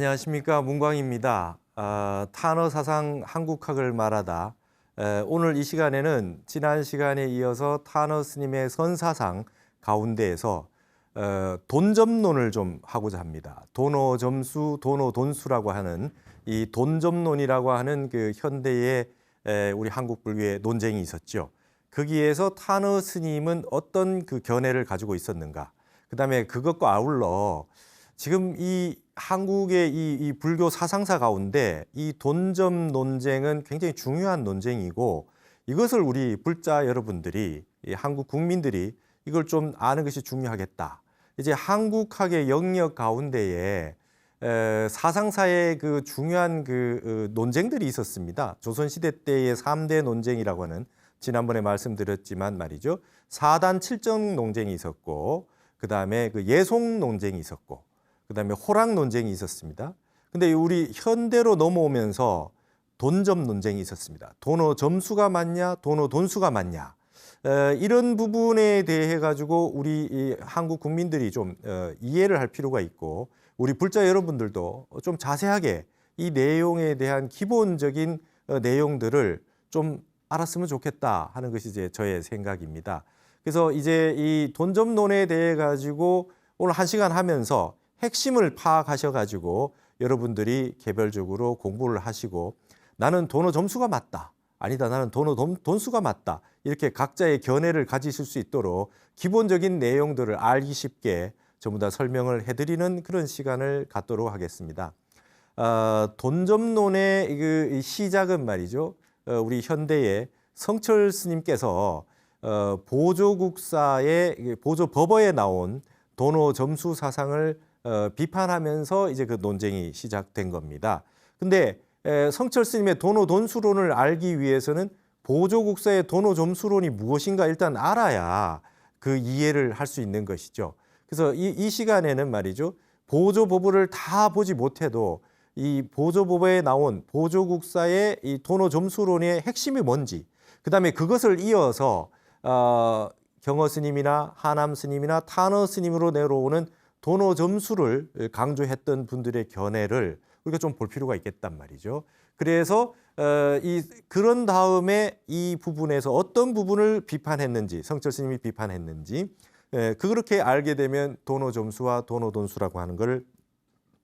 안녕하십니까, 문광입니다. 탄어 사상 한국학을 말하다. 오늘 이 시간에는 지난 시간에 이어서 탄어 스님의 선사상 가운데에서 돈점론을 좀 하고자 합니다. 돈어점수, 돈어돈수라고 하는 이 돈점론이라고 하는 그 현대의 우리 한국 불교의 논쟁이 있었죠. 거기에서 탄어 스님은 어떤 그 견해를 가지고 있었는가? 그다음에 그것과 아울러 지금 이 한국의 이 불교 사상사 가운데 이 돈점 논쟁은 굉장히 중요한 논쟁이고, 이것을 우리 불자 여러분들이, 이 한국 국민들이 이걸 좀 아는 것이 중요하겠다. 이제 한국학의 영역 가운데에 사상사의 그 중요한 그 논쟁들이 있었습니다. 조선시대 때의 3대 논쟁이라고 하는, 지난번에 말씀드렸지만 말이죠, 사단 칠정 논쟁이 있었고, 그다음에 그 예송 논쟁이 있었고, 그다음에 호랑 논쟁이 있었습니다. 근데 우리 현대로 넘어오면서 돈점 논쟁이 있었습니다. 돈어 점수가 맞냐, 돈어 돈수가 맞냐, 이런 부분에 대해 가지고 우리 이 한국 국민들이 좀 이해를 할 필요가 있고, 우리 불자 여러분들도 좀 자세하게 이 내용에 대한 기본적인 내용들을 좀 알았으면 좋겠다 하는 것이 이제 저의 생각입니다. 그래서 이제 이 돈점론에 대해 가지고 오늘 1시간 하면서 핵심을 파악하셔가지고 여러분들이 개별적으로 공부를 하시고, 나는 돈어 점수가 맞다, 아니다, 나는 돈어 돈수가 맞다, 이렇게 각자의 견해를 가지실 수 있도록 기본적인 내용들을 알기 쉽게 전부 다 설명을 해드리는 그런 시간을 갖도록 하겠습니다. 돈점론의 그 시작은 말이죠, 우리 현대의 성철 스님께서 보조국사의 보조법어에 나온 돈어 점수 사상을 비판하면서 이제 그 논쟁이 시작된 겁니다. 근데 성철 스님의 돈어 돈수론을 알기 위해서는 보조국사의 돈어 점수론이 무엇인가 일단 알아야 그 이해를 할 수 있는 것이죠. 그래서 이 시간에는 말이죠, 보조법어를 다 보지 못해도 이 보조법어에 나온 보조국사의 이 돈어 점수론의 핵심이 뭔지, 그다음에 그것을 이어서 경어 스님이나 하남 스님이나 탄어 스님으로 내려오는 돈어 점수를 강조했던 분들의 견해를 우리가 좀 볼 필요가 있겠단 말이죠. 그래서 그런 다음에 이 부분에서 어떤 부분을 비판했는지, 성철 스님이 비판했는지, 그렇게 알게 되면 돈어 점수와 돈어 돈수라고 하는 걸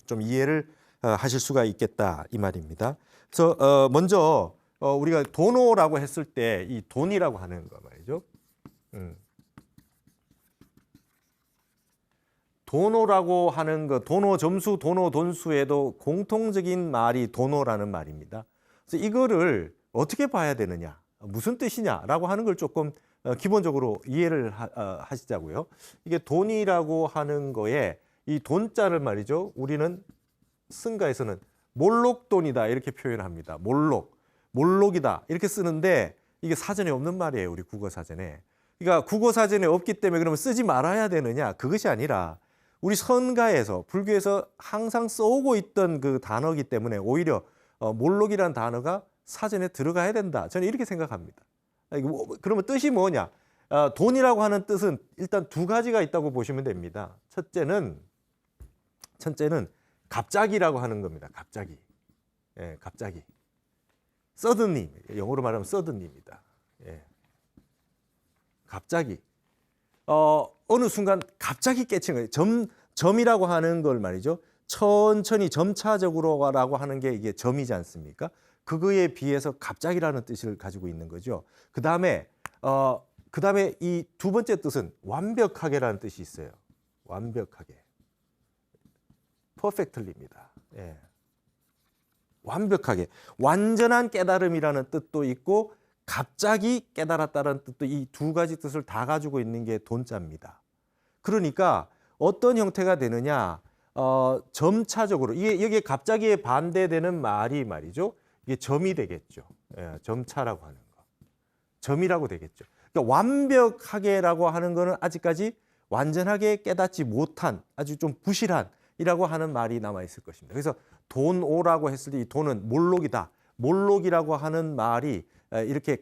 좀 이해를 하실 수가 있겠다, 이 말입니다. 그래서 먼저 우리가 돈어라고 했을 때 이 돈이라고 하는 거 말이죠. 돈어라고 하는 거, 돈어 점수, 돈어 돈수에도 공통적인 말이 돈어라는 말입니다. 그래서 이거를 어떻게 봐야 되느냐, 무슨 뜻이냐라고 하는 걸 조금 기본적으로 이해를 하시자고요. 이게 돈이라고 하는 거에 이 돈자를 말이죠, 우리는 승가에서는 몰록돈이다 이렇게 표현합니다. 몰록이다 이렇게 쓰는데, 이게 사전에 없는 말이에요, 우리 국어 사전에. 그러니까 국어 사전에 없기 때문에 그러면 쓰지 말아야 되느냐, 그것이 아니라 우리 선가에서, 불교에서 항상 써오고 있던 그 단어이기 때문에 오히려 몰록이라는 단어가 사전에 들어가야 된다, 저는 이렇게 생각합니다. 그러면 뜻이 뭐냐, 돈이라고 하는 뜻은 일단 두 가지가 있다고 보시면 됩니다. 첫째는 갑자기라고 하는 겁니다. 갑자기. 예, 갑자기. 서든리, 영어로 말하면 서든리입니다. 예. 갑자기. 어느 순간 갑자기 깨치는 거예요. 점이라고 하는 걸 말이죠, 천천히 점차적으로라고 하는 게 이게 점이지 않습니까? 그거에 비해서 갑자기라는 뜻을 가지고 있는 거죠. 그다음에 이 두 번째 뜻은 완벽하게라는 뜻이 있어요. 완벽하게. 퍼펙틀리입니다. 예. 완벽하게. 완전한 깨달음이라는 뜻도 있고, 갑자기 깨달았다는 뜻도, 이 두 가지 뜻을 다 가지고 있는 게 돈자입니다. 그러니까 어떤 형태가 되느냐, 점차적으로, 이게 여기에 갑자기에 반대되는 말이 말이죠, 이게 점이 되겠죠. 예, 점차라고 하는 거. 점이라고 되겠죠. 그러니까 완벽하게라고 하는 거는 아직까지 완전하게 깨닫지 못한, 아주 좀 부실한 이라고 하는 말이 남아 있을 것입니다. 그래서 돈오라고 했을 때 이 돈은 몰록이다. 몰록이라고 하는 말이 이렇게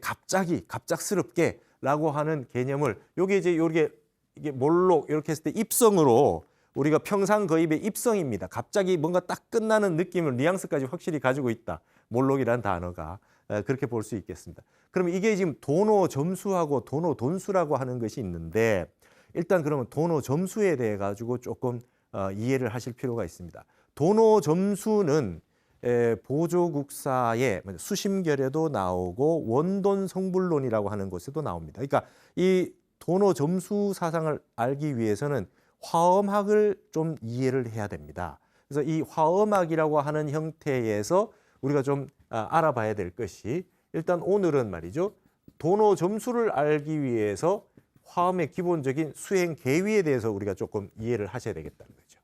갑작스럽게라고 하는 개념을, 요게 이제 이게 몰록 이렇게 했을 때 입성으로 우리가 평상거입의 입성입니다. 갑자기 뭔가 딱 끝나는 느낌을 뉘앙스까지 확실히 가지고 있다. 몰록이라는 단어가 그렇게 볼 수 있겠습니다. 그럼 이게 지금 도노 점수하고 도노 돈수라고 하는 것이 있는데 일단 그러면 도노 점수에 대해 가지고 조금 이해를 하실 필요가 있습니다. 도노 점수는 보조국사의 수심결에도 나오고 원돈 성불론이라고 하는 곳에도 나옵니다. 그러니까 이 도노 점수 사상을 알기 위해서는 화엄학을 좀 이해를 해야 됩니다. 그래서 이 화엄학이라고 하는 형태에서 우리가 좀 알아봐야 될 것이 일단 오늘은 말이죠. 도노 점수를 알기 위해서 화엄의 기본적인 수행 계위에 대해서 우리가 조금 이해를 하셔야 되겠다는 거죠.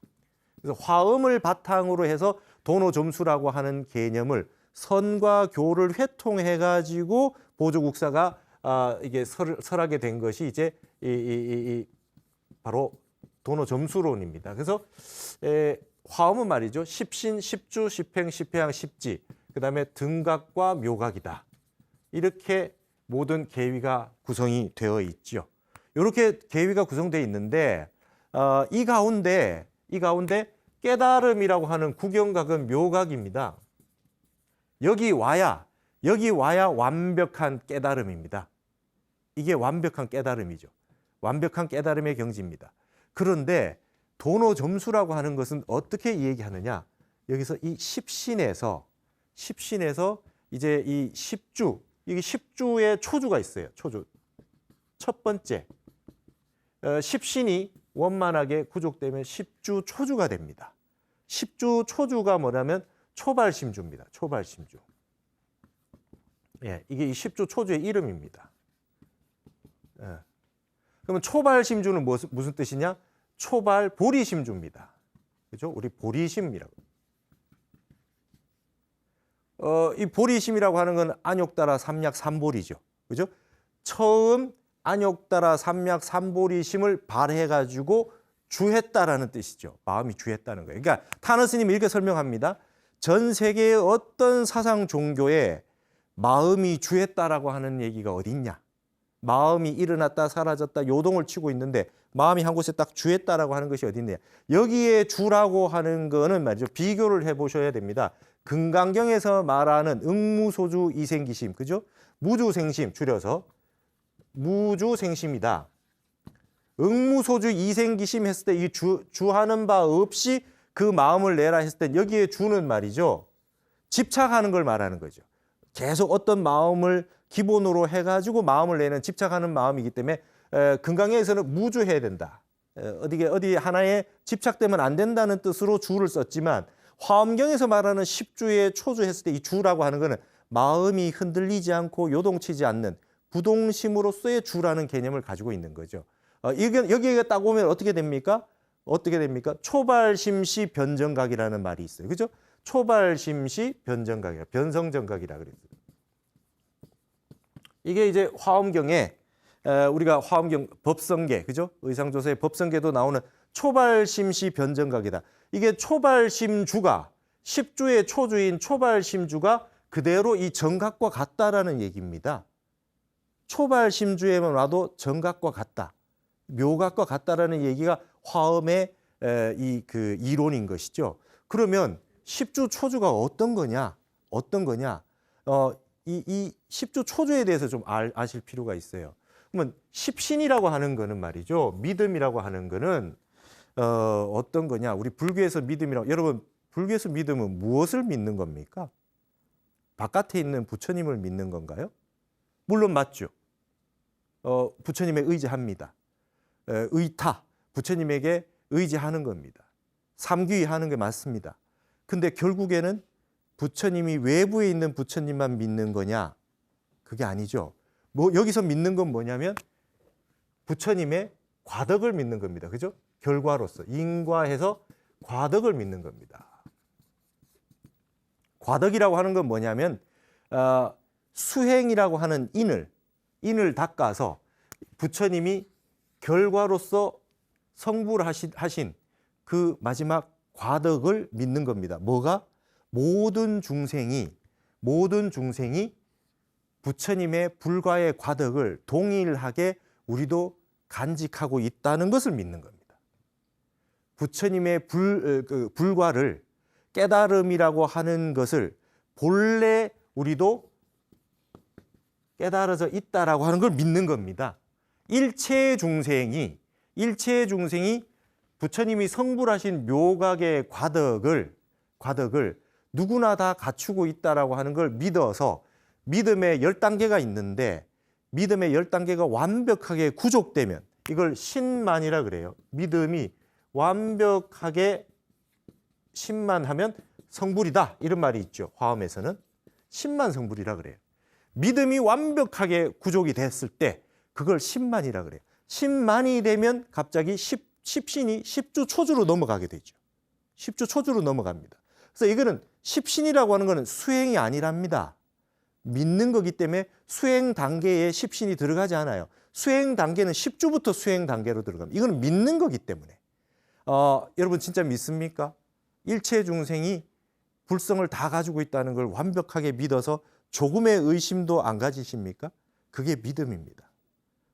그래서 화엄을 바탕으로 해서 도노 점수라고 하는 개념을 선과 교를 회통해 가지고 보조국사가 이게 설하게 된 것이 이제 바로 도노 점수론입니다. 그래서 화엄은 말이죠. 십신, 십주, 십행, 십회양, 십지, 그다음에 등각과 묘각이다. 이렇게 모든 계위가 구성이 되어 있죠. 이렇게 계위가 구성되어 있는데 이 가운데 깨달음이라고 하는 구경각은 묘각입니다. 여기 와야 완벽한 깨달음입니다. 이게 완벽한 깨달음이죠. 완벽한 깨달음의 경지입니다. 그런데 도노 점수라고 하는 것은 어떻게 얘기하느냐? 여기서 이 십신에서 이제 이 십주, 이게 십주의 초주가 있어요. 초주. 첫 번째, 십신이 원만하게 구족되면 십주 초주가 됩니다. 십주 초주가 뭐냐면 초발심주입니다. 초발심주. 예, 이게 이 십주 초주의 이름입니다. 예. 그러면 초발심주는 무슨 뜻이냐? 초발 보리심주입니다. 그죠? 우리 보리심이라고. 이 보리심이라고 하는 건 안욕따라 삼약 삼보리죠. 그죠? 처음 안욕따라 삼약 삼보리심을 발해가지고 주했다라는 뜻이죠. 마음이 주했다는 거예요. 그러니까 타너 스님이 이렇게 설명합니다. 전 세계의 어떤 사상 종교에 마음이 주했다라고 하는 얘기가 어디 있냐? 마음이 일어났다 사라졌다 요동을 치고 있는데 마음이 한 곳에 딱 주했다라고 하는 것이 어디 있냐? 여기에 주라고 하는 거는 말이죠. 비교를 해보셔야 됩니다. 금강경에서 말하는 응무소주 이생기심, 그죠? 무주생심 줄여서 무주생심이다. 응무소주 이생기심 했을 때 이 주하는 바 없이 그 마음을 내라 했을 때 여기에 주는 말이죠. 집착하는 걸 말하는 거죠. 계속 어떤 마음을 기본으로 해가지고 마음을 내는 집착하는 마음이기 때문에 금강경에서는 무주해야 된다. 어디 하나에 집착되면 안 된다는 뜻으로 주를 썼지만 화엄경에서 말하는 십주에 초주했을 때 이 주라고 하는 것은 마음이 흔들리지 않고 요동치지 않는 부동심으로서의 주라는 개념을 가지고 있는 거죠. 여기에 딱 오면 어떻게 됩니까? 초발심시 변정각이라는 말이 있어요. 그죠? 초발심시 변정각이라, 변성정각이라 그랬어요. 이게 이제 화엄경에 우리가 화엄경 법성계, 그죠? 의상조서의 법성계도 나오는 초발심시 변정각이다. 이게 초발심주가 십주의 초주인 초발심주가 그대로 이 정각과 같다라는 얘기입니다. 초발심주에만 와도 정각과 같다, 묘각과 같다라는 얘기가 화엄의 그 이론인 것이죠. 그러면 십주 초주가 어떤 거냐? 이 십주 초주에 대해서 좀 아실 필요가 있어요. 그러면 십신이라고 하는 거는 말이죠. 믿음이라고 하는 거는 어떤 거냐? 우리 불교에서 믿음이라고, 여러분 불교에서 믿음은 무엇을 믿는 겁니까? 바깥에 있는 부처님을 믿는 건가요? 물론 맞죠. 부처님에 의지합니다. 의타, 부처님에게 의지하는 겁니다. 삼귀하는 게 맞습니다. 근데 결국에는 부처님이 외부에 있는 부처님만 믿는 거냐? 그게 아니죠. 여기서 믿는 건 뭐냐면 부처님의 과덕을 믿는 겁니다. 그죠? 결과로서 인과해서 과덕을 믿는 겁니다. 과덕이라고 하는 건 뭐냐면 수행이라고 하는 인을 닦아서 부처님이 결과로서 성불 하신 그 마지막 과덕을 믿는 겁니다. 뭐가? 모든 중생이 부처님의 불과의 과덕을 동일하게 우리도 간직하고 있다는 것을 믿는 겁니다. 부처님의 불과를 깨달음이라고 하는 것을 본래 우리도 깨달아져 있다라고 하는 걸 믿는 겁니다. 일체 중생이 부처님이 성불하신 묘각의 과덕을 누구나 다 갖추고 있다라고 하는 걸 믿어서 믿음의 10단계가 있는데 믿음의 10단계가 완벽하게 구족되면 이걸 신만이라 그래요. 믿음이 완벽하게 신만하면 성불이다 이런 말이 있죠. 화엄에서는 신만 성불이라 그래요. 믿음이 완벽하게 구족이 됐을 때 그걸 신만이라 그래요. 신만이 되면 갑자기 십신이 십주초주로 넘어가게 되죠. 십주초주로 넘어갑니다. 그래서 이거는 십신이라고 하는 것은 수행이 아니랍니다. 믿는 거기 때문에 수행 단계에 십신이 들어가지 않아요. 수행 단계는 십주부터 수행 단계로 들어갑니다. 이거는 믿는 거기 때문에. 여러분 진짜 믿습니까? 일체 중생이 불성을 다 가지고 있다는 걸 완벽하게 믿어서 조금의 의심도 안 가지십니까? 그게 믿음입니다.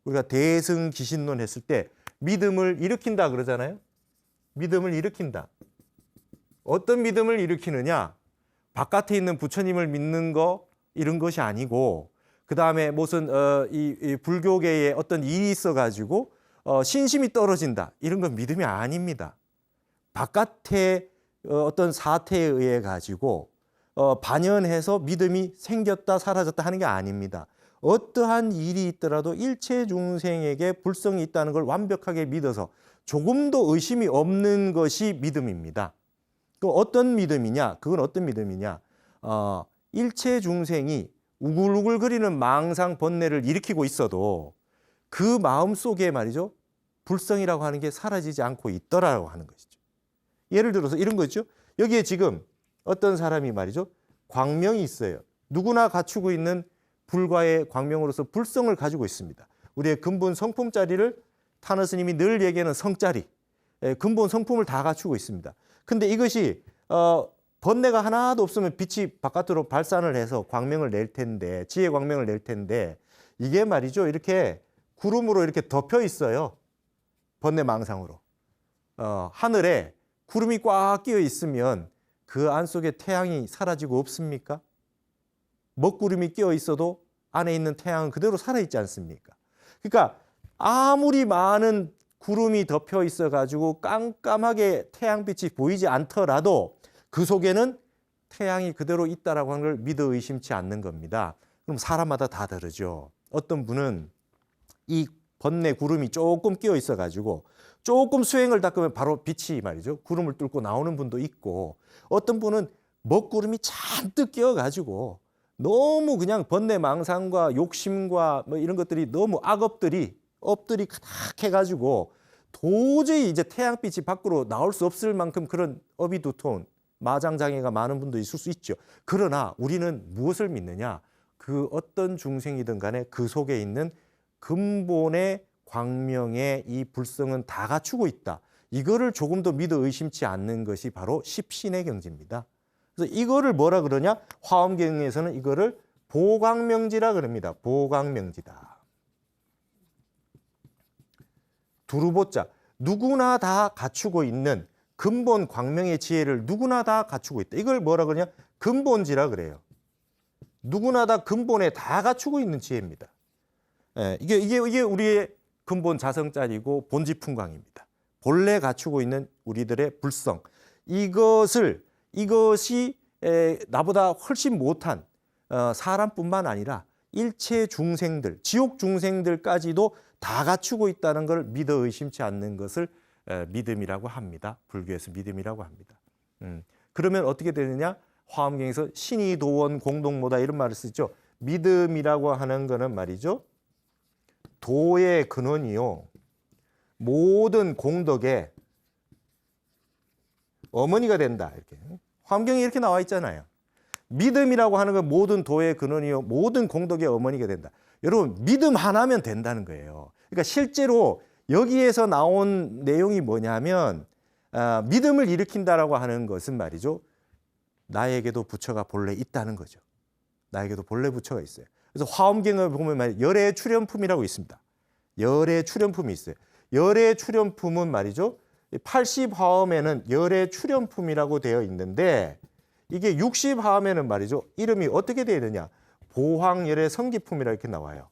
우리가 대승기신론 했을 때 믿음을 일으킨다 그러잖아요. 믿음을 일으킨다. 어떤 믿음을 일으키느냐? 바깥에 있는 부처님을 믿는 거 이런 것이 아니고 그 다음에 무슨 이 불교계에 어떤 일이 있어가지고 신심이 떨어진다 이런 건 믿음이 아닙니다. 바깥에 어떤 사태에 의해 가지고 반연해서 믿음이 생겼다 사라졌다 하는 게 아닙니다. 어떠한 일이 있더라도 일체 중생에게 불성이 있다는 걸 완벽하게 믿어서 조금도 의심이 없는 것이 믿음입니다. 그 어떤 믿음이냐? 그건 어떤 믿음이냐? 일체 중생이 우글우글거리는 망상 번뇌를 일으키고 있어도 그 마음 속에 말이죠. 불성이라고 하는 게 사라지지 않고 있더라고 하는 것이죠. 예를 들어서 이런 거죠. 여기에 지금 어떤 사람이 말이죠. 광명이 있어요. 누구나 갖추고 있는 불과의 광명으로서 불성을 가지고 있습니다. 우리의 근본 성품자리를 타너 스님이 늘 얘기하는 성자리, 근본 성품을 다 갖추고 있습니다. 근데 이것이 번뇌가 하나도 없으면 빛이 바깥으로 발산을 해서 광명을 낼 텐데, 지혜 광명을 낼 텐데 이게 말이죠. 이렇게 구름으로 이렇게 덮여 있어요. 번뇌 망상으로. 하늘에 구름이 꽉 끼어 있으면 그 안 속에 태양이 사라지고 없습니까? 먹구름이 끼어 있어도 안에 있는 태양은 그대로 살아있지 않습니까? 그러니까 아무리 많은 구름이 덮여 있어가지고 깜깜하게 태양빛이 보이지 않더라도 그 속에는 태양이 그대로 있다라고 하는 걸 믿어 의심치 않는 겁니다. 그럼 사람마다 다 다르죠. 어떤 분은 이 번뇌 구름이 조금 끼어 있어가지고 조금 수행을 닦으면 바로 빛이 말이죠. 구름을 뚫고 나오는 분도 있고 어떤 분은 먹구름이 잔뜩 끼어가지고 너무 그냥 번뇌 망상과 욕심과 뭐 이런 것들이 너무 업들이 가득해가지고 도저히 이제 태양빛이 밖으로 나올 수 없을 만큼 그런 업이 두터운 마장장애가 많은 분도 있을 수 있죠. 그러나 우리는 무엇을 믿느냐? 그 어떤 중생이든 간에 그 속에 있는 근본의 광명의 이 불성은 다 갖추고 있다. 이거를 조금 더 믿어 의심치 않는 것이 바로 십신의 경지입니다. 그래서 이거를 뭐라 그러냐? 화엄경에서는 이거를 보광명지라 그럽니다. 보광명지다. 두루보자. 누구나 다 갖추고 있는 근본 광명의 지혜를 누구나 다 갖추고 있다. 이걸 뭐라 그러냐? 근본지라 그래요. 누구나 다 근본에 다 갖추고 있는 지혜입니다. 이게 우리의 근본 자성짜리고 본지풍광입니다. 본래 갖추고 있는 우리들의 불성. 이것이 나보다 훨씬 못한 사람뿐만 아니라 일체 중생들, 지옥 중생들까지도 다 갖추고 있다는 걸 믿어 의심치 않는 것을 믿음이라고 합니다. 불교에서 믿음이라고 합니다. 그러면 어떻게 되느냐? 화엄경에서 신이 도원 공동모다 이런 말을 쓰죠. 믿음이라고 하는 거는 말이죠. 도의 근원이요. 모든 공덕의 어머니가 된다. 이렇게. 화엄경에 이렇게 나와 있잖아요. 믿음이라고 하는 건 모든 도의 근원이요. 모든 공덕의 어머니가 된다. 여러분, 믿음 하나면 된다는 거예요. 그러니까 실제로 여기에서 나온 내용이 뭐냐면 믿음을 일으킨다라고 하는 것은 말이죠. 나에게도 부처가 본래 있다는 거죠. 나에게도 본래 부처가 있어요. 그래서 화엄경을 보면 열의 출현품이라고 있습니다. 열의 출현품이 있어요. 열의 출현품은 말이죠. 80화엄에는 열의 출현품이라고 되어 있는데 이게 60화엄에는 말이죠. 이름이 어떻게 되어 있느냐. 보황열의 성기품이라 이렇게 나와요.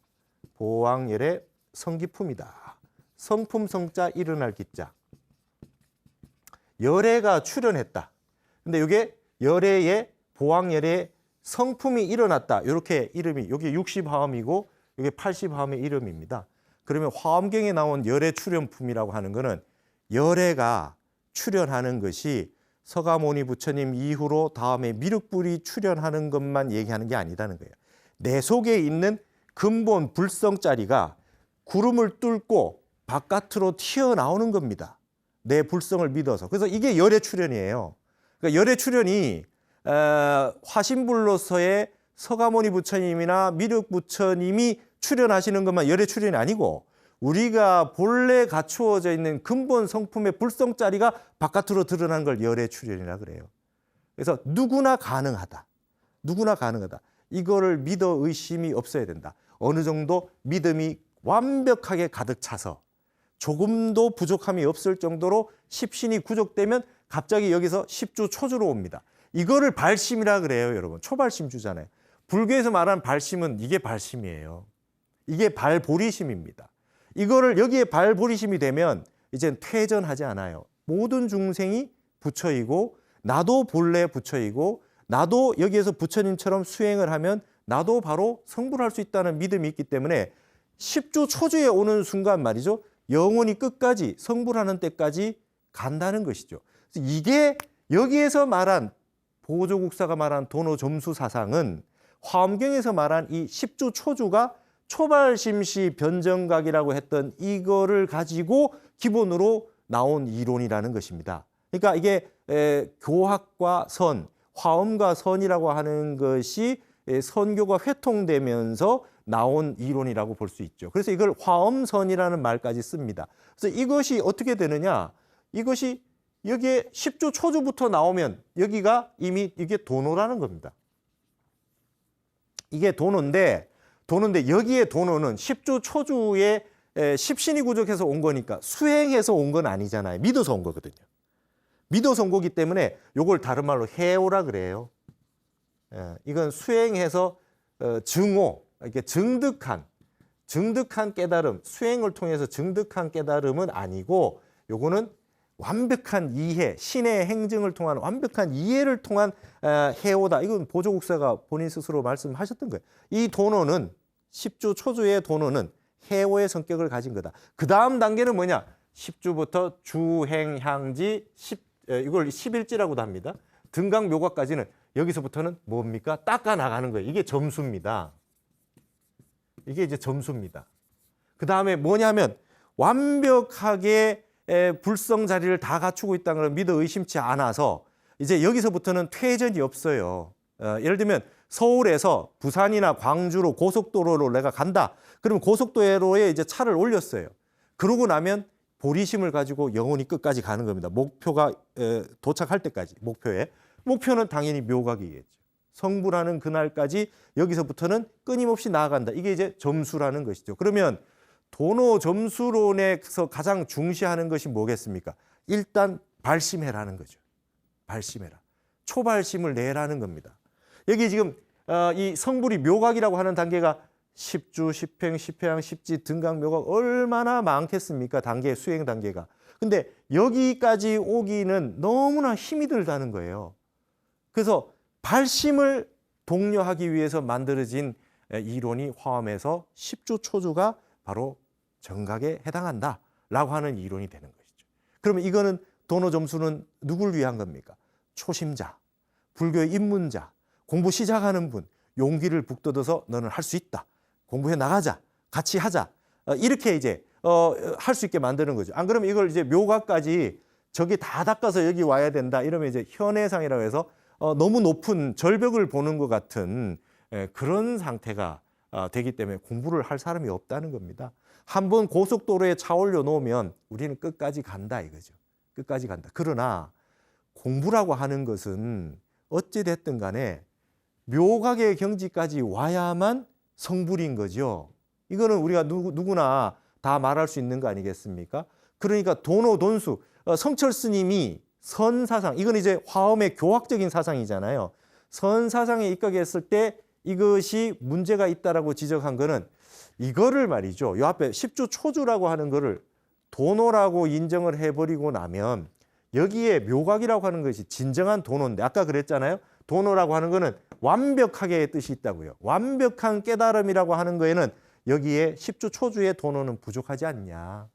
보황열의 성기품이다. 성품 성자 일어날 기자. 열애가 출현했다. 근데 이게 열애의 보황열의 성품이 일어났다. 이렇게 이름이 이게 60화엄이고 이게 80화엄의 이름입니다. 그러면 화엄경에 나온 열애 출현품이라고 하는 거는 열애가 출현하는 것이 서가모니 부처님 이후로 다음에 미륵불이 출현하는 것만 얘기하는 게 아니다는 거예요. 내 속에 있는 근본 불성자리가 구름을 뚫고 바깥으로 튀어나오는 겁니다. 내 불성을 믿어서. 그래서 이게 열애 출현이에요. 그러니까 열애 출현이 화신불로서의 서가모니 부처님이나 미륵 부처님이 출현하시는 것만 열애 출현이 아니고 우리가 본래 갖추어져 있는 근본 성품의 불성자리가 바깥으로 드러난 걸 열애 출현이라 그래요. 그래서 누구나 가능하다. 누구나 가능하다. 이거를 믿어 의심이 없어야 된다. 어느 정도 믿음이 완벽하게 가득 차서 조금도 부족함이 없을 정도로 십신이 구족되면 갑자기 여기서 십주 초주로 옵니다. 이거를 발심이라 그래요, 여러분. 초발심 주잖아요. 불교에서 말하는 발심은 이게 발심이에요. 이게 발보리심입니다. 이거를 여기에 발보리심이 되면 이젠 퇴전하지 않아요. 모든 중생이 부처이고 나도 본래 부처이고 나도 여기에서 부처님처럼 수행을 하면 나도 바로 성불할 수 있다는 믿음이 있기 때문에 십주 초주에 오는 순간 말이죠. 영원히 끝까지 성불하는 때까지 간다는 것이죠. 그래서 이게 여기에서 말한 보조국사가 말한 도노점수 사상은 화엄경에서 말한 이 십주 초주가 초발심시 변정각이라고 했던 이거를 가지고 기본으로 나온 이론이라는 것입니다. 그러니까 이게 교학과 선, 화엄과 선이라고 하는 것이 선교가 회통되면서 나온 이론이라고 볼 수 있죠. 그래서 이걸 화엄선이라는 말까지 씁니다. 그래서 이것이 어떻게 되느냐? 이것이 여기에 십주 초주부터 나오면 여기가 이미 이게 도노라는 겁니다. 이게 도노인데 여기에 도노는 십주 초주에 십신이 구족해서 온 거니까 수행해서 온 건 아니잖아요. 믿어서 온 거거든요. 믿어서 온 거기 때문에 이걸 다른 말로 해오라 그래요. 이건 수행해서 증오, 이렇게 증득한 깨달음, 수행을 통해서 증득한 깨달음은 아니고 요거는 완벽한 이해, 신의 행증을 통한 완벽한 이해를 통한 해오다. 이건 보조국사가 본인 스스로 말씀하셨던 거예요. 이 도노는 십주 초주의 도노는 해오의 성격을 가진 거다. 그 다음 단계는 뭐냐? 십주부터 주행향지 이걸 11지라고도 합니다. 등강묘각까지는 여기서부터는 뭡니까? 닦아 나가는 거예요. 이게 점수입니다. 이게 이제 점수입니다. 그 다음에 뭐냐면 완벽하게 불성 자리를 다 갖추고 있다는 걸 믿어 의심치 않아서 이제 여기서부터는 퇴전이 없어요. 예를 들면 서울에서 부산이나 광주로 고속도로로 내가 간다. 그러면 고속도로에 이제 차를 올렸어요. 그러고 나면 보리심을 가지고 영원히 끝까지 가는 겁니다. 목표가 도착할 때까지 목표는 당연히 묘각이겠죠. 성불하는 그날까지 여기서부터는 끊임없이 나아간다. 이게 이제 점수라는 것이죠. 그러면 도노 점수론에서 가장 중시하는 것이 뭐겠습니까? 일단 발심해라는 거죠. 발심해라. 초발심을 내라는 겁니다. 여기 지금 이 성불이 묘각이라고 하는 단계가 십주, 십행, 십회양, 십지, 등강, 묘각 얼마나 많겠습니까? 단계, 수행 단계가. 근데 여기까지 오기는 너무나 힘이 들다는 거예요. 그래서 발심을 독려하기 위해서 만들어진 이론이 화엄에서 십주 초주가 바로 정각에 해당한다라고 하는 이론이 되는 것이죠. 그러면 이거는 도노 점수는 누굴 위한 겁니까? 초심자, 불교의 입문자, 공부 시작하는 분, 용기를 북돋아서 너는 할 수 있다. 공부해 나가자. 같이 하자. 이렇게 이제 할 수 있게 만드는 거죠. 안 그러면 이걸 이제 묘각까지 저기 다 닦아서 여기 와야 된다. 이러면 이제 현해상이라고 해서 너무 높은 절벽을 보는 것 같은 그런 상태가 되기 때문에 공부를 할 사람이 없다는 겁니다. 한번 고속도로에 차 올려놓으면 우리는 끝까지 간다 이거죠. 끝까지 간다. 그러나 공부라고 하는 것은 어찌 됐든 간에 묘각의 경지까지 와야만 성불인 거죠. 이거는 우리가 누구나 다 말할 수 있는 거 아니겠습니까? 그러니까 도노 돈수 성철 스님이 선사상, 이건 이제 화엄의 교학적인 사상이잖아요. 선사상에 입각했을 때 이것이 문제가 있다라고 지적한 거는 이거를 말이죠. 요 앞에 10주 초주라고 하는 거를 도노라고 인정을 해버리고 나면 여기에 묘각이라고 하는 것이 진정한 도노인데 아까 그랬잖아요. 도노라고 하는 거는 완벽하게의 뜻이 있다고요. 완벽한 깨달음이라고 하는 거에는 여기에 10주 초주의 도노는 부족하지 않냐.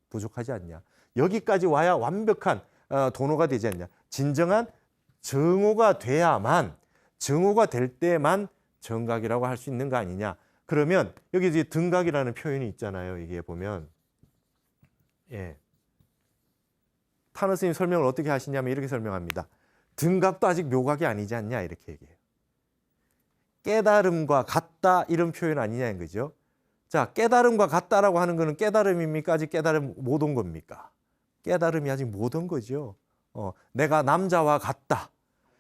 부족하지 않냐. 여기까지 와야 완벽한 도노가 되지 않냐. 진정한 정오가 돼야만 정오가 될 때만 정각이라고 할 수 있는 거 아니냐. 그러면 여기 이제 등각이라는 표현이 있잖아요. 이게 보면 타너 스님 설명을 어떻게 하시냐면 이렇게 설명합니다. 등각도 아직 묘각이 아니지 않냐 이렇게 얘기해요. 깨달음과 같다 이런 표현 아니냐는 거죠. 자, 깨달음과 같다라고 하는 거는 깨달음입니까? 아직 깨달음 못 온 겁니까? 깨달음이 아직 못 온 거죠. 내가 남자와 같다.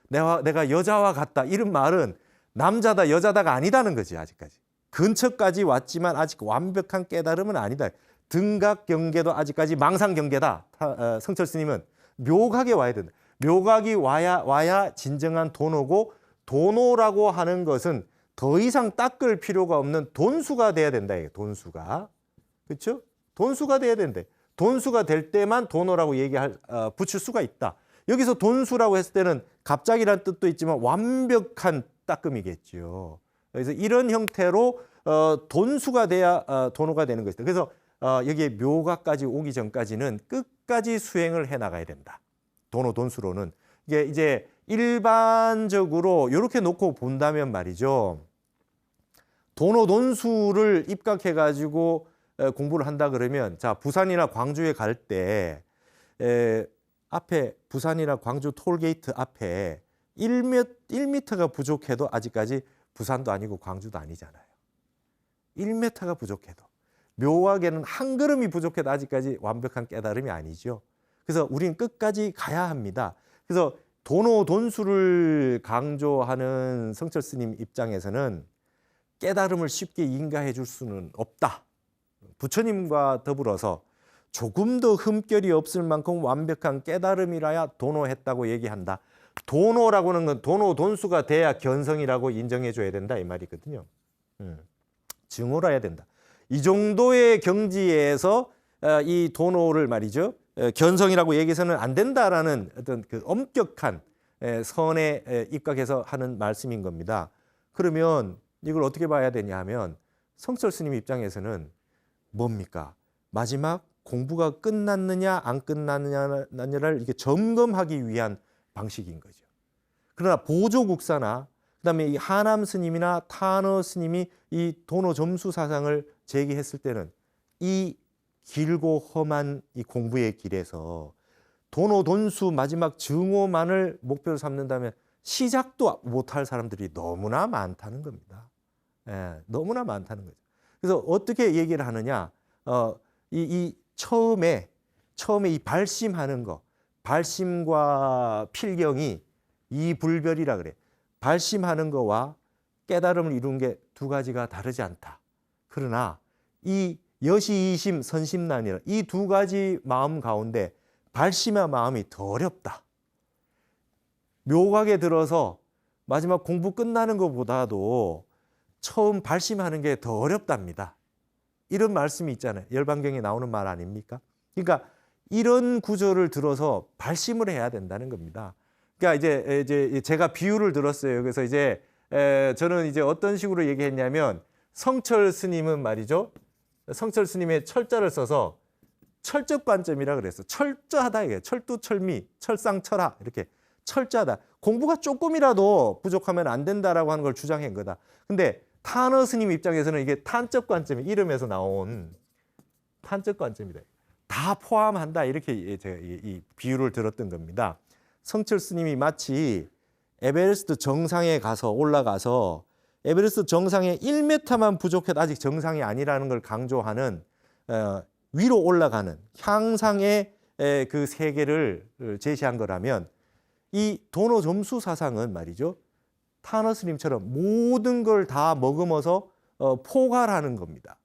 내가 여자와 같다. 이런 말은 남자다 여자다가 아니다는 거지 아직까지. 근처까지 왔지만 아직 완벽한 깨달음은 아니다. 등각 경계도 아직까지 망상 경계다. 성철 스님은 묘각에 와야 된다. 묘각이 와야 진정한 도노고 도노라고 하는 것은 더 이상 닦을 필요가 없는 돈수가 돼야 된다. 돈수가. 그렇죠? 돈수가 돼야 된대. 돈수가 될 때만 도노라고 붙일 수가 있다. 여기서 돈수라고 했을 때는 갑자기란 뜻도 있지만 완벽한 닦음이겠죠. 그래서 이런 형태로 돈수가 돼야 도노가 되는 것이다. 그래서 여기에 묘각까지 오기 전까지는 끝까지 수행을 해 나가야 된다. 도노 돈수로는 이게 이제 일반적으로 이렇게 놓고 본다면 말이죠. 도노 돈수를 입각해 가지고 공부를 한다 그러면 자 부산이나 광주에 갈 때 앞에 부산이나 광주 톨게이트 앞에 1m가 부족해도 아직까지 부산도 아니고 광주도 아니잖아요. 1m가 부족해도 묘하게는 한 걸음이 부족해도 아직까지 완벽한 깨달음이 아니죠. 그래서 우리는 끝까지 가야 합니다. 그래서 도노 돈수를 강조하는 성철 스님 입장에서는 깨달음을 쉽게 인가해 줄 수는 없다. 부처님과 더불어서 조금 더 흠결이 없을 만큼 완벽한 깨달음이라야 도노했다고 얘기한다. 도노라고 하는 건 도노 돈수가 돼야 견성이라고 인정해 줘야 된다 이 말이거든요. 증오라 해야 된다. 이 정도의 경지에서 이 도노를 말이죠. 견성이라고 얘기해서는 안 된다라는 어떤 그 엄격한 선에 입각해서 하는 말씀인 겁니다. 그러면 이걸 어떻게 봐야 되냐 하면 성철 스님 입장에서는 뭡니까? 마지막 공부가 끝났느냐 안 끝났느냐를 이게 점검하기 위한 방식인 거죠. 그러나 보조국사나 그다음에 이 하남 스님이나 타너 스님이 이 도노 점수 사상을 제기했을 때는 이 길고 험한 이 공부의 길에서 도노 돈수 마지막 증오만을 목표로 삼는다면 시작도 못할 사람들이 너무나 많다는 겁니다. 너무나 많다는 거죠. 그래서 어떻게 얘기를 하느냐? 처음에 이 발심하는 거, 발심과 필경이 이불별이라 그래. 발심하는 거와 깨달음을 이룬 게 두 가지가 다르지 않다. 그러나 이 여시이심, 선심난이라 이 두 가지 마음 가운데 발심의 마음이 더 어렵다. 묘각에 들어서 마지막 공부 끝나는 것보다도 처음 발심하는 게 더 어렵답니다. 이런 말씀이 있잖아요. 열반경에 나오는 말 아닙니까? 그러니까 이런 구조를 들어서 발심을 해야 된다는 겁니다. 그러니까 이제 제가 비유를 들었어요. 그래서 이제 저는 이제 어떤 식으로 얘기했냐면 성철 스님은 말이죠. 성철 스님의 철자를 써서 철적 관점이라 그랬어. 철저하다 이게 철두철미, 철상철하 이렇게 철저하다. 공부가 조금이라도 부족하면 안 된다라고 하는 걸 주장한 거다. 근데 타너 스님 입장에서는 이게 탄적 관점이 이름에서 나온 탄적 관점이다. 다 포함한다 이렇게 제가 이 비유를 들었던 겁니다. 성철 스님이 마치 에베레스트 정상에 올라가서 에베레스트 정상에 1m만 부족해도 아직 정상이 아니라는 걸 강조하는 위로 올라가는 향상의 그 세계를 제시한 거라면 이 도노 점수 사상은 말이죠. 타너 스님처럼 모든 걸 다 머금어서 포괄하는 겁니다.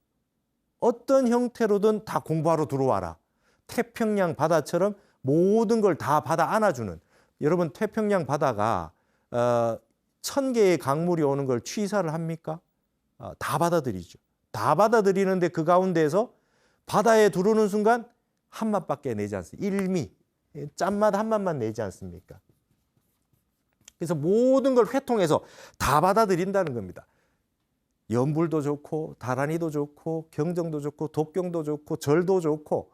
어떤 형태로든 다 공부하러 들어와라. 태평양 바다처럼 모든 걸 다 받아 안아주는, 여러분 태평양 바다가 1000개의 강물이 오는 걸 취사를 합니까? 다 받아들이죠. 다 받아들이는데 그 가운데에서 바다에 들어오는 순간 한 맛밖에 내지 않습니다. 1미, 짠맛 한 맛만 내지 않습니까? 그래서 모든 걸 회통해서 다 받아들인다는 겁니다. 연불도 좋고 다란이도 좋고 경정도 좋고 독경도 좋고 절도 좋고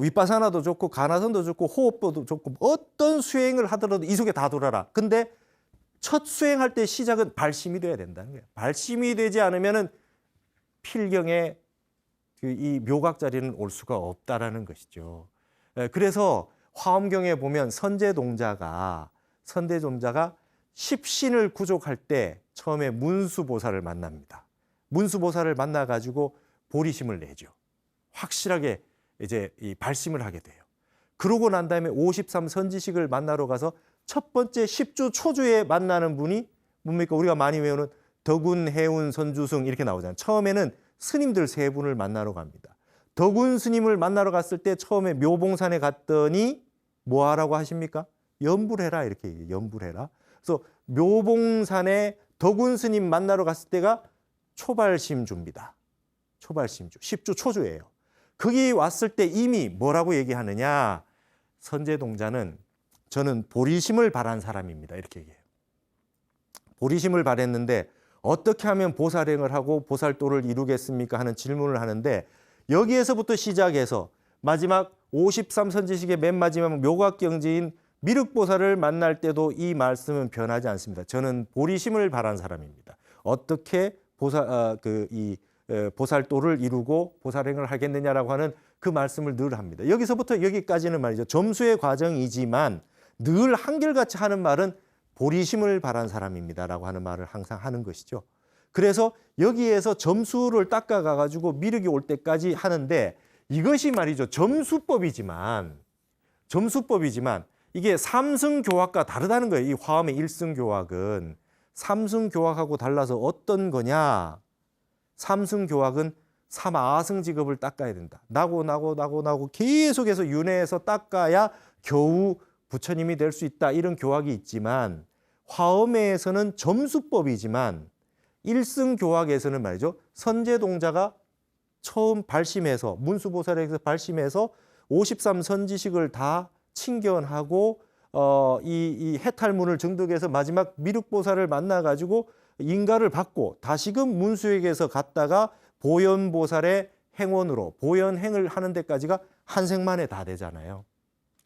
윗바사나도 좋고 가나선도 좋고 호흡도 좋고 어떤 수행을 하더라도 이 속에 다 들어라. 근데 첫 수행할 때 시작은 발심이 돼야 된다는 거예요. 발심이 되지 않으면은 필경에 이 묘각 자리는 올 수가 없다라는 것이죠. 그래서 화엄경에 보면 선제동자가 십신을 구족할 때 처음에 문수보살을 만납니다. 문수보살을 만나가지고 보리심을 내죠. 확실하게 이제 이 발심을 하게 돼요. 그러고 난 다음에 53 선지식을 만나러 가서 첫 번째 10주 초주에 만나는 분이 뭡니까? 우리가 많이 외우는 덕운, 해운, 선주승 이렇게 나오잖아요. 처음에는 스님들 세 분을 만나러 갑니다. 덕운 스님을 만나러 갔을 때 처음에 묘봉산에 갔더니 뭐 하라고 하십니까? 연불해라 이렇게 얘기해요. 연불해라. 그래서 묘봉산에 덕운 스님 만나러 갔을 때가 초발심주입니다. 초발심주. 10주 초주예요. 거기 왔을 때 이미 뭐라고 얘기하느냐? 선제동자는 저는 보리심을 바란 사람입니다. 이렇게 얘기해요. 보리심을 바랬는데 어떻게 하면 보살행을 하고 보살도를 이루겠습니까? 하는 질문을 하는데 여기에서부터 시작해서 마지막 53선지식의 맨 마지막 묘각경지인 미륵보살을 만날 때도 이 말씀은 변하지 않습니다. 저는 보리심을 바란 사람입니다. 어떻게 보살도를 이루고 보살행을 하겠느냐라고 하는 그 말씀을 늘 합니다. 여기서부터 여기까지는 말이죠. 점수의 과정이지만 늘 한결같이 하는 말은 보리심을 바란 사람입니다라고 하는 말을 항상 하는 것이죠. 그래서 여기에서 점수를 닦아가가지고 미륵이 올 때까지 하는데 이것이 말이죠. 점수법이지만 이게 삼승교학과 다르다는 거예요. 이 화엄의 일승교학은. 삼승교학하고 달라서 어떤 거냐. 삼승교학은 삼아승직업을 닦아야 된다. 나고 계속해서 윤회해서 닦아야 겨우 부처님이 될 수 있다. 이런 교학이 있지만 화엄회에서는 점수법이지만 일승교학에서는 말이죠. 선제동자가 처음 발심해서 문수보살에서 발심해서 53 선지식을 다 친견하고 이 해탈문을 증득해서 마지막 미륵보살을 만나가지고 인가를 받고 다시금 문수에게서 갔다가 보현보살의 행원으로 보현행을 하는 데까지가 한 생만에 다 되잖아요.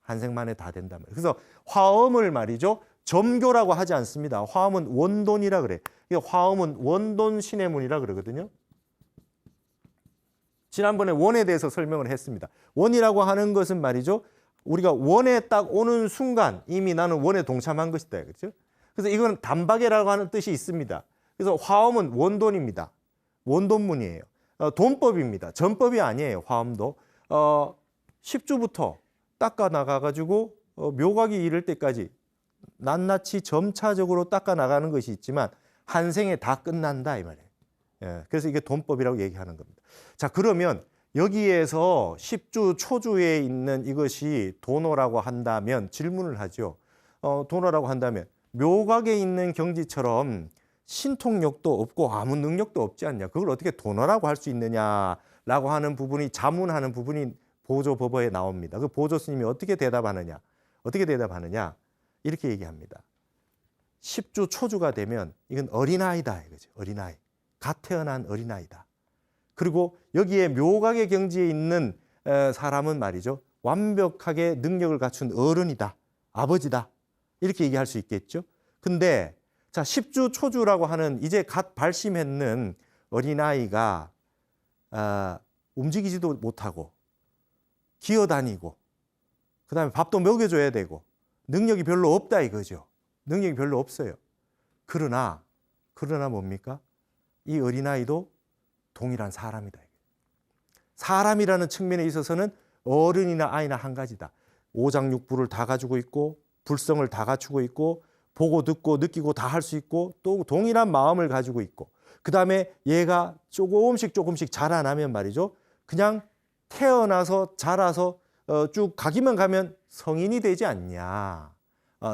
한 생만에 다 된단 말이에요. 그래서 화엄을 말이죠. 점교라고 하지 않습니다. 화엄은 원돈이라 그래. 화엄은 원돈 신해문이라 그러거든요. 지난번에 원에 대해서 설명을 했습니다. 원이라고 하는 것은 말이죠. 우리가 원에 딱 오는 순간 이미 나는 원에 동참한 것이다. 그렇죠? 그래서 이건 단박에라고 하는 뜻이 있습니다. 그래서 화엄은 원돈입니다. 원돈문이에요. 돈법입니다. 전법이 아니에요. 화엄도. 10주부터 닦아 나가가지고 묘각이 이를 때까지 낱낱이 점차적으로 닦아 나가는 것이 있지만 한 생에 다 끝난다 이 말이에요. 예, 그래서 이게 돈법이라고 얘기하는 겁니다. 자, 그러면 여기에서 10주 초주에 있는 이것이 도노라고 한다면 질문을 하죠. 도노라고 한다면 묘각에 있는 경지처럼 신통력도 없고 아무 능력도 없지 않냐. 그걸 어떻게 도노라고 할 수 있느냐라고 하는 부분이 자문하는 부분이 보조법어에 나옵니다. 그 보조 스님이 어떻게 대답하느냐. 이렇게 얘기합니다. 10주 초주가 되면 이건 어린아이다 이거죠. 어린아이. 갓 태어난 어린아이다. 그리고 여기에 묘각의 경지에 있는 사람은 말이죠. 완벽하게 능력을 갖춘 어른이다. 아버지다. 이렇게 얘기할 수 있겠죠. 근데 자 10주 초주라고 하는 이제 갓 발심했는 어린아이가 움직이지도 못하고 기어다니고 그다음에 밥도 먹여줘야 되고 능력이 별로 없다 이거죠. 능력이 별로 없어요. 그러나 뭡니까? 이 어린아이도 동일한 사람이다. 사람이라는 측면에 있어서는 어른이나 아이나 한 가지다. 오장육부를 다 가지고 있고 불성을 다 갖추고 있고 보고 듣고 느끼고 다 할 수 있고 또 동일한 마음을 가지고 있고 그다음에 얘가 조금씩 자라나면 말이죠. 그냥 태어나서 자라서 쭉 가기만 가면 성인이 되지 않냐.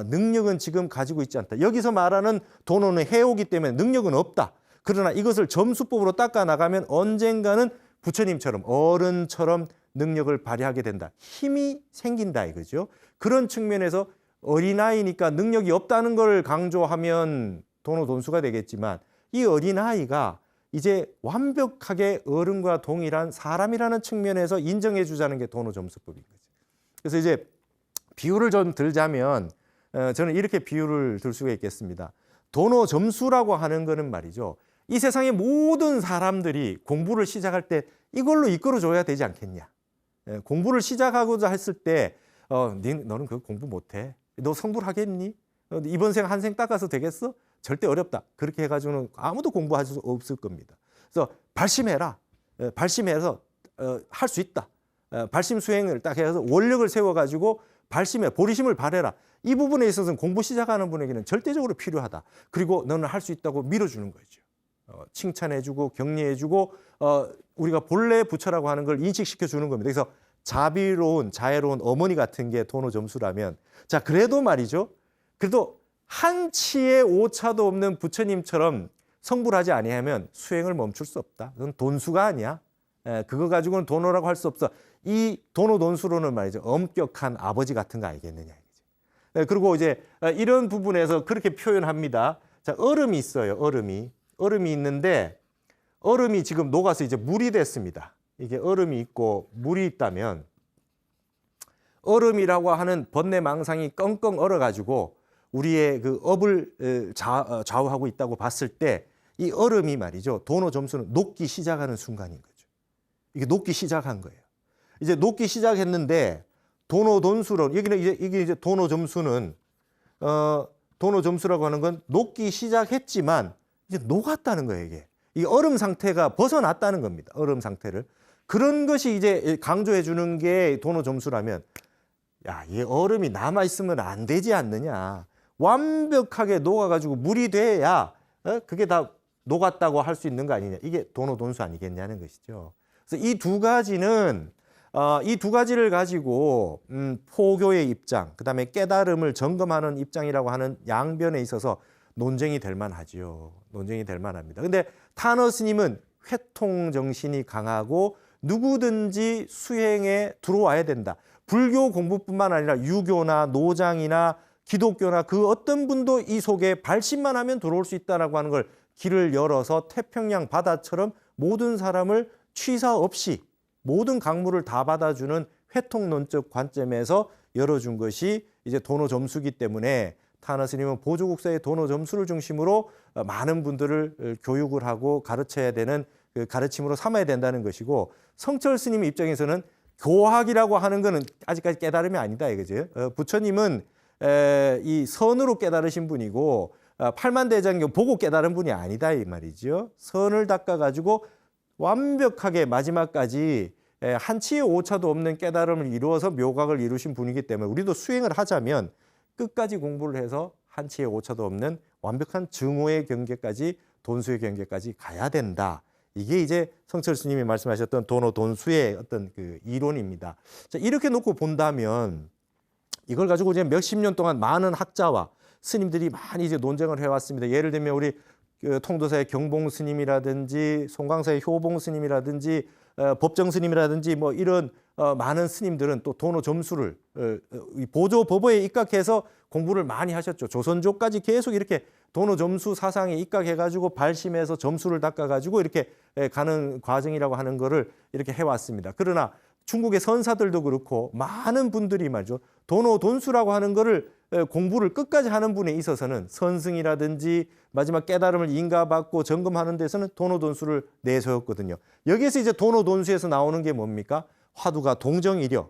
능력은 지금 가지고 있지 않다. 여기서 말하는 도노는 해오기 때문에 능력은 없다. 그러나 이것을 점수법으로 닦아 나가면 언젠가는 부처님처럼 어른처럼 능력을 발휘하게 된다. 힘이 생긴다 이거죠. 그런 측면에서 어린아이니까 능력이 없다는 걸 강조하면 도노돈수가 되겠지만 이 어린아이가 이제 완벽하게 어른과 동일한 사람이라는 측면에서 인정해 주자는 게 도노점수법인 거죠. 그래서 이제 비유를 좀 들자면 저는 이렇게 비유를 들 수가 있겠습니다. 도노점수라고 하는 거는 말이죠. 이 세상의 모든 사람들이 공부를 시작할 때 이걸로 이끌어줘야 되지 않겠냐. 공부를 시작하고자 했을 때 너는 그 공부 못해. 너 성불하겠니? 이번 생 한 생 닦아서 되겠어? 절대 어렵다. 그렇게 해가지고는 아무도 공부할 수 없을 겁니다. 그래서 발심해라. 발심해서 할 수 있다. 발심 수행을 딱 해서 원력을 세워가지고 발심해 보리심을 발해라. 이 부분에 있어서는 공부 시작하는 분에게는 절대적으로 필요하다. 그리고 너는 할 수 있다고 밀어주는 거죠. 칭찬해주고 격려해주고 우리가 본래 부처라고 하는 걸 인식시켜 주는 겁니다. 그래서 자비로운 자애로운 어머니 같은 게 도노점수라면 자 그래도 말이죠. 그래도 한치의 오차도 없는 부처님처럼 성불하지 아니하면 수행을 멈출 수 없다. 그건 돈수가 아니야. 그거 가지고는 도노라고 할 수 없어. 이 도노돈수로는 말이죠. 엄격한 아버지 같은 거 알겠느냐. 그리고 이제 이런 부분에서 그렇게 표현합니다. 자, 얼음이 있어요. 얼음이 있는데 얼음이 지금 녹아서 이제 물이 됐습니다. 이게 얼음이 있고 물이 있다면 얼음이라고 하는 번뇌망상이 껑껑 얼어가지고 우리의 그 업을 좌우하고 있다고 봤을 때 이 얼음이 말이죠. 도노 점수는 녹기 시작하는 순간인 거죠. 이게 녹기 시작한 거예요. 이제 녹기 시작했는데 도노 돈수로 여기는 이게 이제 도노 점수는 도노 점수라고 하는 건 녹기 시작했지만 이제 녹았다는 거예요. 이게 얼음 상태가 벗어났다는 겁니다. 얼음 상태를. 그런 것이 이제 강조해 주는 게 도노 점수라면 야, 이 얼음이 남아 있으면 안 되지 않느냐. 완벽하게 녹아가지고 물이 돼야 그게 다 녹았다고 할 수 있는 거 아니냐. 이게 도노 돈수 아니겠냐는 것이죠. 그래서 이 두 가지는 이 두 가지를 가지고 포교의 입장, 그다음에 깨달음을 점검하는 입장이라고 하는 양변에 있어서 논쟁이 될 만하지요. 논쟁이 될 만합니다. 근데 타너 스님은 회통 정신이 강하고 누구든지 수행에 들어와야 된다. 불교 공부뿐만 아니라 유교나 노장이나 기독교나 그 어떤 분도 이 속에 발심만 하면 들어올 수 있다라고 하는 걸 길을 열어서 태평양 바다처럼 모든 사람을 취사 없이 모든 강물을 다 받아주는 회통론적 관점에서 열어준 것이 이제 도노 점수기 때문에 타너 스님은 보조국사의 도노 점수를 중심으로 많은 분들을 교육을 하고 가르쳐야 되는 그 가르침으로 삼아야 된다는 것이고 성철 스님 입장에서는 교학이라고 하는 것은 아직까지 깨달음이 아니다 이거죠. 부처님은 이 선으로 깨달으신 분이고 팔만대장경 보고 깨달은 분이 아니다 이 말이죠. 선을 닦아가지고 완벽하게 마지막까지 한치의 오차도 없는 깨달음을 이루어서 묘각을 이루신 분이기 때문에 우리도 수행을 하자면 끝까지 공부를 해서 한치의 오차도 없는 완벽한 증오의 경계까지 돈수의 경계까지 가야 된다. 이게 이제 성철 스님이 말씀하셨던 도노 돈수의 어떤 그 이론입니다. 자, 이렇게 놓고 본다면 이걸 가지고 이제 몇십 년 동안 많은 학자와 스님들이 많이 이제 논쟁을 해왔습니다. 예를 들면 우리 통도사의 경봉 스님이라든지 송광사의 효봉 스님이라든지 법정 스님이라든지 뭐 이런 많은 스님들은 또 도노 점수를 보조 법어에 입각해서 공부를 많이 하셨죠. 조선조까지 계속 이렇게 도노 점수 사상에 입각해가지고 발심해서 점수를 닦아가지고 이렇게 가는 과정이라고 하는 거를 이렇게 해왔습니다. 그러나 중국의 선사들도 그렇고 많은 분들이 말이죠. 도노 돈수라고 하는 거를 공부를 끝까지 하는 분에 있어서는 선승이라든지 마지막 깨달음을 인가받고 점검하는 데서는 도노 돈수를 내세웠거든요. 여기에서 이제 도노 돈수에서 나오는 게 뭡니까? 화두가 동정이려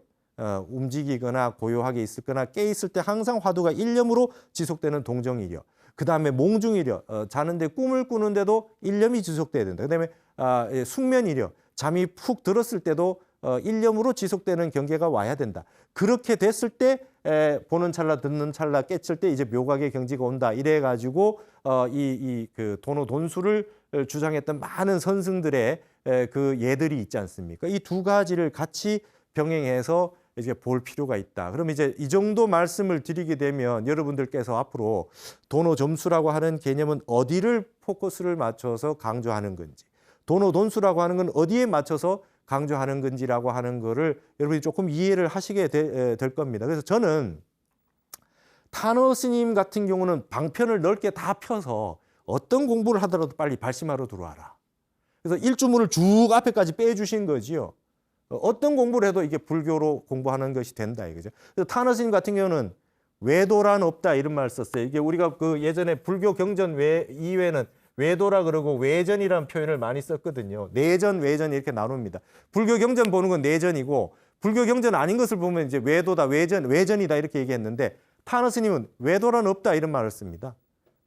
움직이거나 고요하게 있거나 깨 있을 때 항상 화두가 일념으로 지속되는 동정이려. 그 다음에 몽중이려 자는데 꿈을 꾸는데도 일념이 지속돼야 된다. 그 다음에 숙면이려 잠이 푹 들었을 때도 일념으로 지속되는 경계가 와야 된다. 그렇게 됐을 때 보는 찰나 듣는 찰나 깨칠 때 이제 묘각의 경지가 온다. 이래 가지고 그 도노 돈수를 주장했던 많은 선승들의 그 예들이 있지 않습니까? 이 두 가지를 같이 병행해서 이제 볼 필요가 있다. 그럼 이제 이 정도 말씀을 드리게 되면 여러분들께서 앞으로 도노 점수라고 하는 개념은 어디를 포커스를 맞춰서 강조하는 건지, 도노 돈수라고 하는 건 어디에 맞춰서 강조하는 건지라고 하는 거를 여러분이 조금 이해를 하시게 될 겁니다. 그래서 저는 타너 스님 같은 경우는 방편을 넓게 다 펴서 어떤 공부를 하더라도 빨리 발심하러 들어와라. 그래서 일주문을 쭉 앞에까지 빼주신 거지요. 어떤 공부를 해도 이게 불교로 공부하는 것이 된다 이거죠. 그래서 타너 스님 같은 경우는 외도란 없다 이런 말을 썼어요. 이게 우리가 그 예전에 불교 경전 이외에는 외도라 그러고 외전이라는 표현을 많이 썼거든요. 내전, 외전 이렇게 나눕니다. 불교 경전 보는 건 내전이고 불교 경전 아닌 것을 보면 이제 외도다, 외전이다 이렇게 얘기했는데 타너 스님은 외도란 없다 이런 말을 씁니다.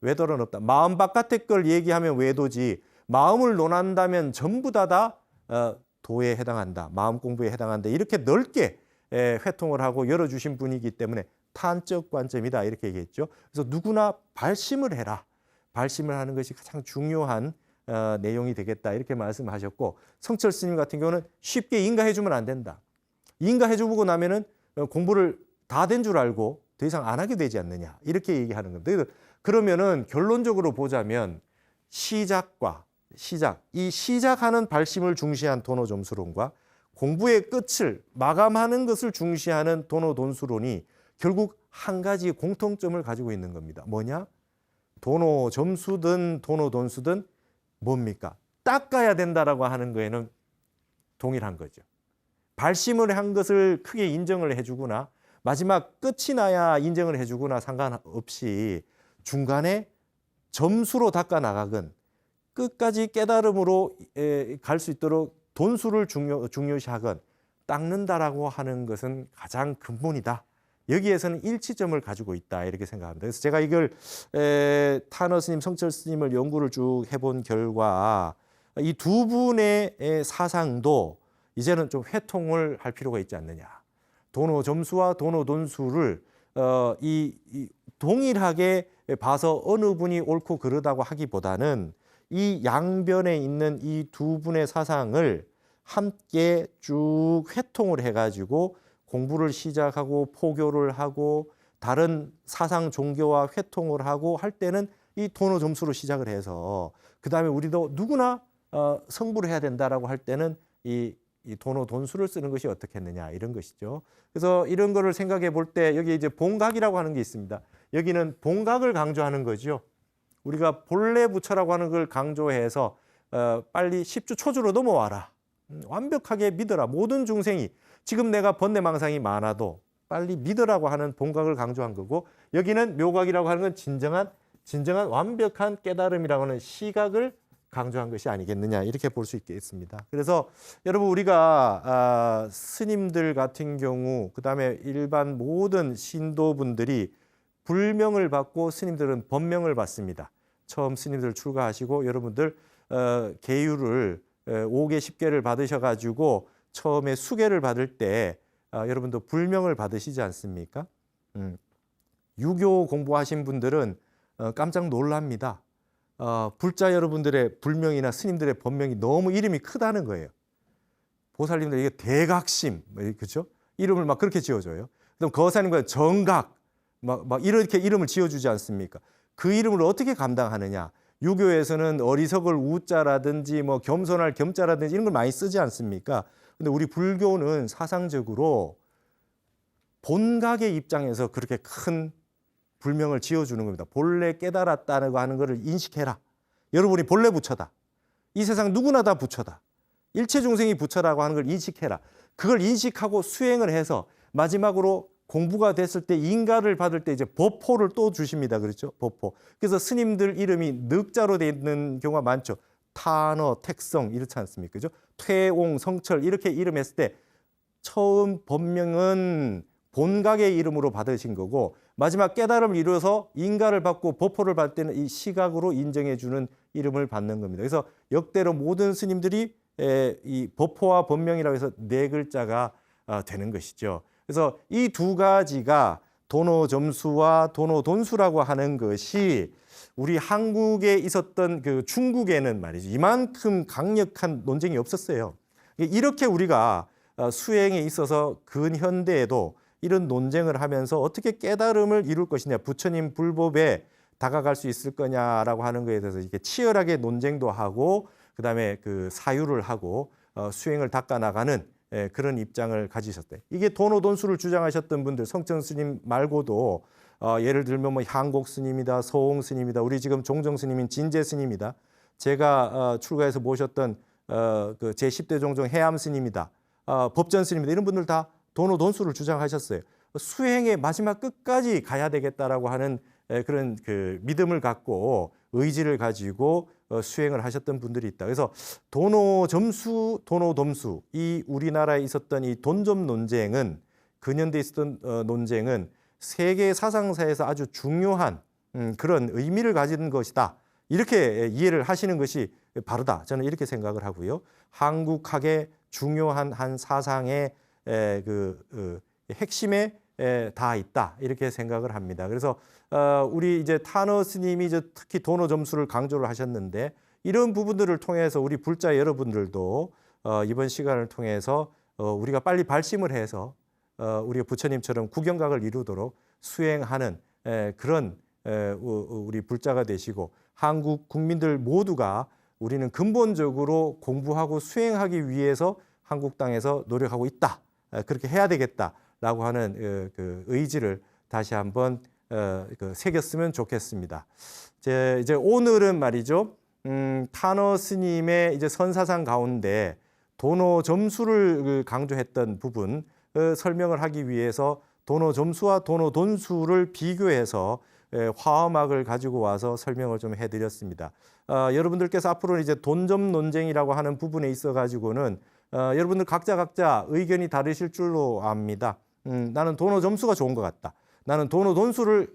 외도란 없다. 마음 바깥의 걸 얘기하면 외도지 마음을 논한다면 전부 다 도에 해당한다. 마음 공부에 해당한다. 이렇게 넓게 회통을 하고 열어주신 분이기 때문에 탄적 관점이다 이렇게 얘기했죠. 그래서 누구나 발심을 해라. 발심을 하는 것이 가장 중요한 내용이 되겠다 이렇게 말씀하셨고 성철 스님 같은 경우는 쉽게 인가해주면 안 된다. 인가해주고 나면은 공부를 다 된 줄 알고 더 이상 안 하게 되지 않느냐 이렇게 얘기하는 겁니다. 그러면은 결론적으로 보자면 이 시작하는 발심을 중시한 도노 점수론과 공부의 끝을 마감하는 것을 중시하는 도노 돈수론이 결국 한 가지 공통점을 가지고 있는 겁니다. 뭐냐? 도노 점수든 도노 돈수든 뭡니까? 닦아야 된다라고 하는 거에는 동일한 거죠. 발심을 한 것을 크게 인정을 해주거나 마지막 끝이 나야 인정을 해주거나 상관없이 중간에 점수로 닦아 나가건 끝까지 깨달음으로 갈 수 있도록 돈수를 중요시하건 닦는다라고 하는 것은 가장 근본이다. 여기에서는 일치점을 가지고 있다 이렇게 생각합니다. 그래서 제가 이걸 타너 스님, 성철 스님을 연구를 쭉 해본 결과 이 두 분의 사상도 이제는 좀 회통을 할 필요가 있지 않느냐. 도노 점수와 도노 돈수를 동일하게 봐서 어느 분이 옳고 그르다고 하기보다는 이 양변에 있는 이 두 분의 사상을 함께 쭉 회통을 해가지고 공부를 시작하고 포교를 하고 다른 사상 종교와 회통을 하고 할 때는 이 도노 점수로 시작을 해서 그 다음에 우리도 누구나 성불을 해야 된다라고 할 때는 이 도노 돈수를 쓰는 것이 어떻겠느냐 이런 것이죠. 그래서 이런 거를 생각해 볼 때 여기 이제 본각이라고 하는 게 있습니다. 여기는 본각을 강조하는 거죠. 우리가 본래 부처라고 하는 걸 강조해서 빨리 십주 초주로 넘어와라. 완벽하게 믿어라. 모든 중생이 지금 내가 번뇌망상이 많아도 빨리 믿으라고 하는 본각을 강조한 거고 여기는 묘각이라고 하는 건 진정한 완벽한 깨달음이라고 하는 시각을 강조한 것이 아니겠느냐 이렇게 볼 수 있겠습니다. 그래서 여러분 우리가 스님들 같은 경우 그다음에 일반 모든 신도분들이 불명을 받고 스님들은 법명을 받습니다. 처음 스님들 출가하시고 여러분들 계율을 5개 10개를 받으셔가지고 처음에 수계를 받을 때 여러분도 불명을 받으시지 않습니까? 유교 공부하신 분들은 깜짝 놀랍니다. 불자 여러분들의 불명이나 스님들의 법명이 너무 이름이 크다는 거예요. 보살님들 이게 대각심, 그렇죠? 이름을 막 그렇게 지어줘요. 그럼 거사님과 정각, 막 이렇게 이름을 지어주지 않습니까? 그 이름을 어떻게 감당하느냐? 유교에서는 어리석을 우자라든지 뭐 겸손할 겸자라든지 이런 걸 많이 쓰지 않습니까? 근데 우리 불교는 사상적으로 본각의 입장에서 그렇게 큰 불명을 지어주는 겁니다. 본래 깨달았다고 하는 것을 인식해라. 여러분이 본래 부처다. 이 세상 누구나 다 부처다. 일체 중생이 부처라고 하는 걸 인식해라. 그걸 인식하고 수행을 해서 마지막으로 공부가 됐을 때 인가를 받을 때 이제 법호를 또 주십니다. 그렇죠? 법호. 그래서 스님들 이름이 늑자로 되어 있는 경우가 많죠. 탄어, 택성 이렇지 않습니까? 그죠? 퇴옹, 성철 이렇게 이름했을 때 처음 법명은 본각의 이름으로 받으신 거고 마지막 깨달음을 이루어서 인가를 받고 법호를 받을 때는 이 시각으로 인정해 주는 이름을 받는 겁니다. 그래서 역대로 모든 스님들이 이 법호와 법명이라고 해서 네 글자가 되는 것이죠. 그래서 이 두 가지가 도노 점수와 도노 돈수라고 하는 것이 우리 한국에 있었던 그 중국에는 말이죠. 이만큼 강력한 논쟁이 없었어요. 이렇게 우리가 수행에 있어서 근현대에도 이런 논쟁을 하면서 어떻게 깨달음을 이룰 것이냐, 부처님 불법에 다가갈 수 있을 거냐라고 하는 것에 대해서 이렇게 치열하게 논쟁도 하고 그다음에 그 사유를 하고 수행을 닦아 나가는 그런 입장을 가지셨대. 이게 도노돈수를 주장하셨던 분들, 성천 스님 말고도 예를 들면 뭐 향곡 스님이다, 서홍 스님이다, 우리 지금 종정 스님인 진제 스님이다. 제가 출가해서 모셨던 그 제10대 종종 해암 스님이다, 법전 스님이다, 이런 분들 다 도노돈수를 주장하셨어요. 수행의 마지막 끝까지 가야 되겠다라고 하는 그런 그 믿음을 갖고 의지를 가지고 수행을 하셨던 분들이 있다. 그래서 도노점수, 도노돔수, 이 우리나라에 있었던 이 돈점 논쟁은, 근현대에 있었던 논쟁은 세계 사상사에서 아주 중요한 그런 의미를 가지는 것이다. 이렇게 이해를 하시는 것이 바르다. 저는 이렇게 생각을 하고요. 한국학의 중요한 한 사상의 핵심에 다 있다. 이렇게 생각을 합니다. 그래서 우리 이제 타너 스님이 이제 특히 도노 점수를 강조를 하셨는데, 이런 부분들을 통해서 우리 불자 여러분들도 이번 시간을 통해서 우리가 빨리 발심을 해서 우리가 부처님처럼 구경각을 이루도록 수행하는 그런 우리 불자가 되시고, 한국 국민들 모두가 우리는 근본적으로 공부하고 수행하기 위해서 한국 땅에서 노력하고 있다. 그렇게 해야 되겠다라고 하는 그 의지를 다시 한번 새겼으면 좋겠습니다. 이제 오늘은 말이죠. 타너 스님의 이제 선사상 가운데 도노 점수를 강조했던 부분 설명을 하기 위해서 도노 점수와 도노 돈수를 비교해서 화엄학을 가지고 와서 설명을 좀 해드렸습니다. 여러분들께서 앞으로 이제 돈점 논쟁이라고 하는 부분에 있어 가지고는 여러분들 각자 의견이 다르실 줄로 압니다. 나는 도노 점수가 좋은 것 같다. 나는 도노 돈수를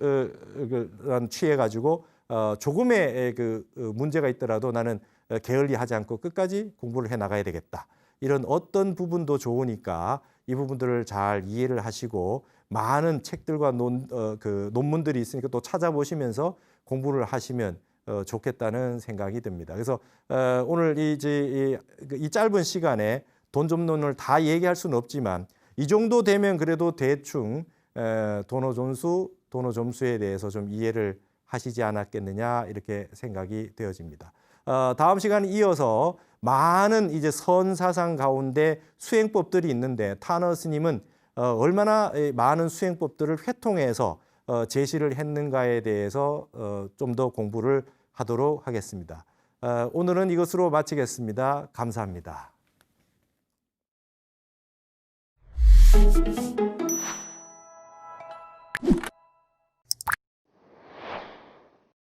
취해 가지고 조금의 그 문제가 있더라도 나는 게을리하지 않고 끝까지 공부를 해 나가야 되겠다. 이런 어떤 부분도 좋으니까 이 부분들을 잘 이해를 하시고 많은 책들과 논문들이 있으니까 또 찾아보시면서 공부를 하시면 좋겠다는 생각이 듭니다. 그래서 오늘 이 짧은 시간에 돈점론을 다 얘기할 수는 없지만 이 정도 되면 그래도 대충 도노존수, 도노점수에 대해서 좀 이해를 하시지 않았겠느냐 이렇게 생각이 되어집니다. 다음 시간에 이어서 많은 이제 선사상 가운데 수행법들이 있는데 타너 스님은 얼마나 많은 수행법들을 회통해서 제시를 했는가에 대해서 좀 더 공부를 하도록 하겠습니다. 오늘은 이것으로 마치겠습니다. 감사합니다.